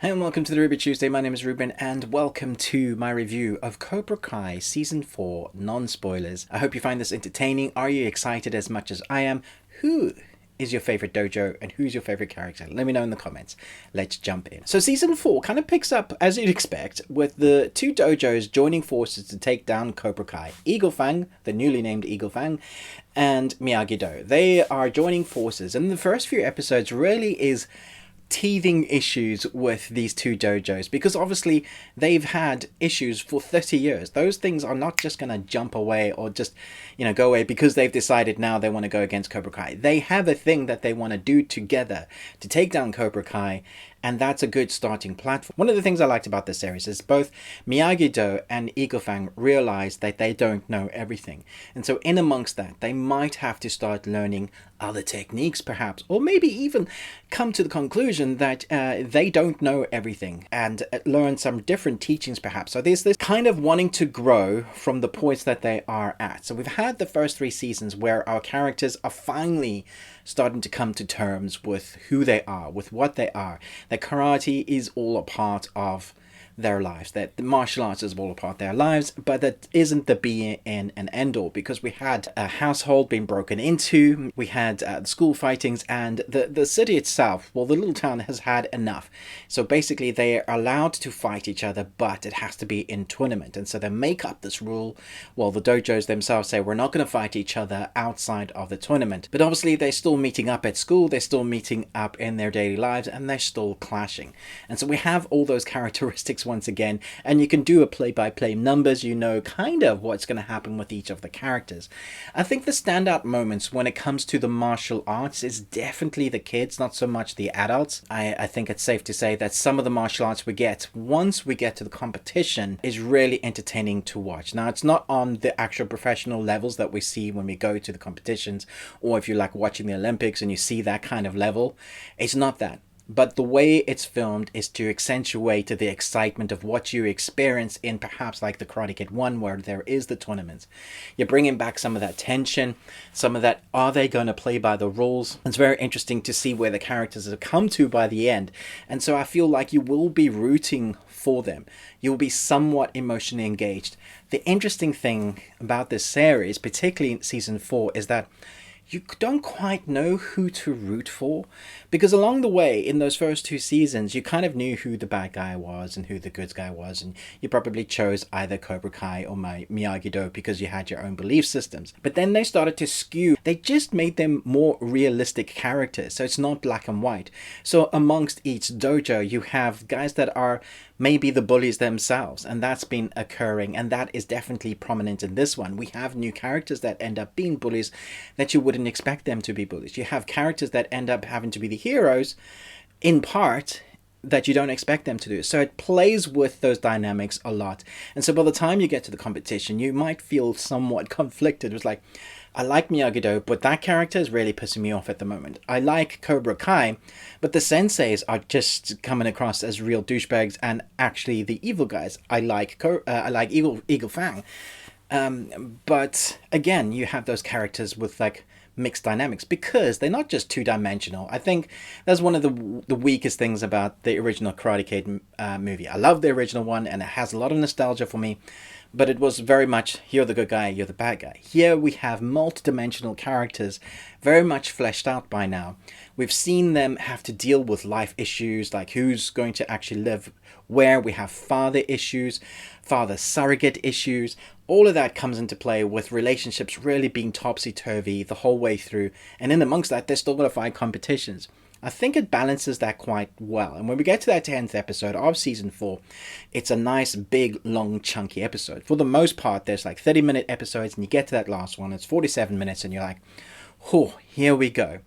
Hey and welcome to the Ruby Tuesday. My name is Ruben and welcome to my review of Cobra Kai Season 4 non-spoilers. I hope you find this entertaining. Are you excited as much as I am? Who is your favorite dojo and who's your favorite character? Let me know in the comments. Let's jump in. So Season 4 kind of picks up, as you'd expect, with the two dojos joining forces to take down Cobra Kai. Eagle Fang, the newly named Eagle Fang, and Miyagi-Do. They are joining forces, and the first few episodes really is teething issues with these two dojos because obviously they've had issues for 30 years. Those things are not just going to jump away or just, go away because they've decided now they want to go against Cobra Kai. They have a thing that they want to do together to take down Cobra Kai, and that's a good starting platform. One of the things I liked about this series is both Miyagi-Do and Eagle Fang realize that they don't know everything. And so in amongst that, they might have to start learning other techniques perhaps, or maybe even come to the conclusion that they don't know everything and learn some different teachings perhaps. So there's this kind of wanting to grow from the points that they are at. So we've had the first 3 seasons where our characters are finally starting to come to terms with who they are, with what they are. That karate is all a part of their lives, that the martial arts is all a part of their lives, but that isn't the be in and end all, because we had a household being broken into, we had school fightings, and the city itself, well, the little town has had enough. So basically they are allowed to fight each other, but it has to be in tournament. And so they make up this rule. Well, the dojos themselves say we're not going to fight each other outside of the tournament, but obviously they're still meeting up at school, they're still meeting up in their daily lives, and they're still clashing. And so we have all those characteristics once again, and you can do a play-by-play numbers. You know kind of what's going to happen with each of the characters. I think the standout moments when it comes to the martial arts is definitely the kids, not so much the adults. I think it's safe to say that some of the martial arts we get once we get to the competition is really entertaining to watch. Now, it's not on the actual professional levels that we see when we go to the competitions, or if you like watching the Olympics and you see that kind of level. It's not that. But the way it's filmed is to accentuate the excitement of what you experience in perhaps like the Karate Kid 1, where there is the tournaments. You're bringing back some of that tension, some of that, are they going to play by the rules? It's very interesting to see where the characters have come to by the end. And so I feel like you will be rooting for them. You will be somewhat emotionally engaged. The interesting thing about this series, particularly in season 4, is that you don't quite know who to root for, because along the way in those first 2 seasons you kind of knew who the bad guy was and who the good guy was, and you probably chose either Cobra Kai or Miyagi-Do because you had your own belief systems. But then they started to skew. They just made them more realistic characters, so it's not black and white. So amongst each dojo you have guys that are maybe the bullies themselves, and that's been occurring, and that is definitely prominent in this one. We have new characters that end up being bullies that you wouldn't expect them to be bullies. You have characters that end up having to be the heroes in part that you don't expect them to do. So it plays with those dynamics a lot. And so by the time you get to the competition, you might feel somewhat conflicted. It's like, I like Miyagi-Do, but that character is really pissing me off at the moment. I like Cobra Kai, but the senseis are just coming across as real douchebags, and actually the evil guys. I like Eagle Fang. But again, you have those characters with like mixed dynamics because they're not just two-dimensional. I think that's one of the weakest things about the original Karate Kid movie. I love the original one, and it has a lot of nostalgia for me, but it was very much, you're the good guy, you're the bad guy. Here we have multi-dimensional characters, very much fleshed out by now. We've seen them have to deal with life issues, like who's going to actually live where. We have father issues, father surrogate issues. All of that comes into play with relationships really being topsy-turvy the whole way through. And in amongst that, they're still going to fight competitions. I think it balances that quite well. And when we get to that 10th episode of season 4, it's a nice, big, long, chunky episode. For the most part, there's like 30-minute episodes, and you get to that last one, it's 47 minutes, and you're like, oh, here we go.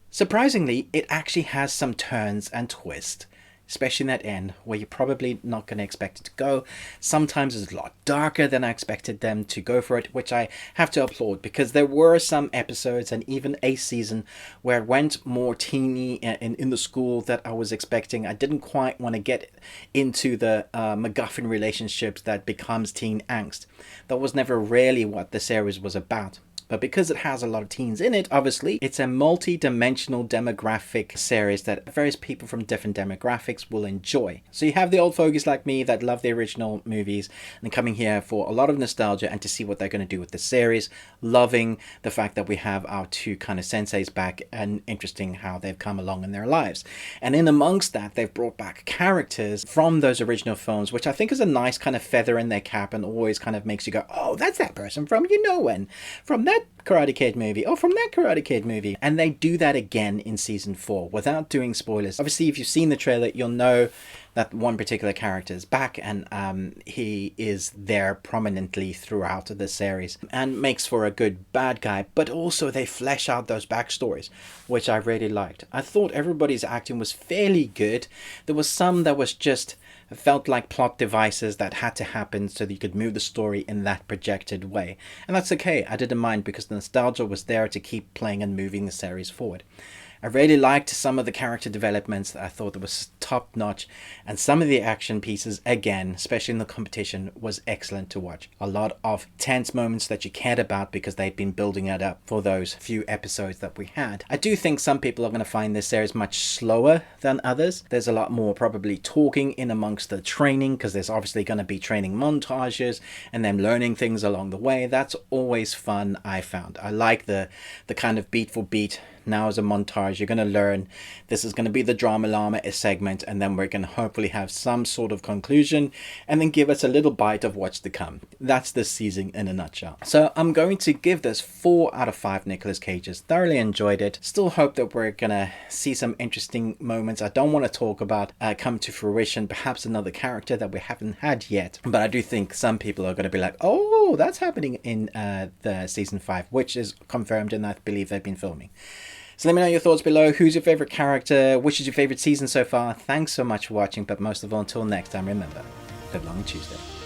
Surprisingly, it actually has some turns and twists, especially in that end, where you're probably not going to expect it to go. Sometimes it's a lot darker than I expected them to go for it, which I have to applaud, because there were some episodes and even a season where it went more teeny in the school that I was expecting. I didn't quite want to get into the MacGuffin relationships that becomes teen angst. That was never really what the series was about. But because it has a lot of teens in it, obviously, it's a multi-dimensional demographic series that various people from different demographics will enjoy. So you have the old fogies like me that love the original movies and coming here for a lot of nostalgia and to see what they're going to do with the series, loving the fact that we have our two kind of senseis back and interesting how they've come along in their lives. And in amongst that, they've brought back characters from those original films, which I think is a nice kind of feather in their cap and always kind of makes you go, oh, that's that person from you know when, from that Karate Kid movie, or from that Karate Kid movie. And they do that again in season 4 without doing spoilers. Obviously, if you've seen the trailer, you'll know that one particular character is back, and he is there prominently throughout the series and makes for a good bad guy, but also they flesh out those backstories, which I really liked. I thought everybody's acting was fairly good. There was some that was just felt like plot devices that had to happen so that you could move the story in that projected way. And that's okay, I didn't mind because the nostalgia was there to keep playing and moving the series forward. I really liked some of the character developments that I thought that was top notch, and some of the action pieces, again, especially in the competition, was excellent to watch. A lot of tense moments that you cared about because they'd been building it up for those few episodes that we had. I do think some people are going to find this series much slower than others. There's a lot more probably talking in amongst the training because there's obviously going to be training montages and them learning things along the way. That's always fun, I found. I like the kind of beat for beat. Now as a montage, you're going to learn this is going to be the drama llama segment, and then we're going to hopefully have some sort of conclusion and then give us a little bite of what's to come. That's this season in a nutshell. So I'm going to give this 4 out of 5 Nicolas Cages. Thoroughly enjoyed it. Still hope that we're going to see some interesting moments I don't want to talk about come to fruition. Perhaps another character that we haven't had yet. But I do think some people are going to be like, oh, that's happening in the season 5, which is confirmed and I believe they've been filming. So let me know your thoughts below. Who's your favorite character? Which is your favorite season so far? Thanks so much for watching, but most of all, until next time, remember, live long and Tuesday.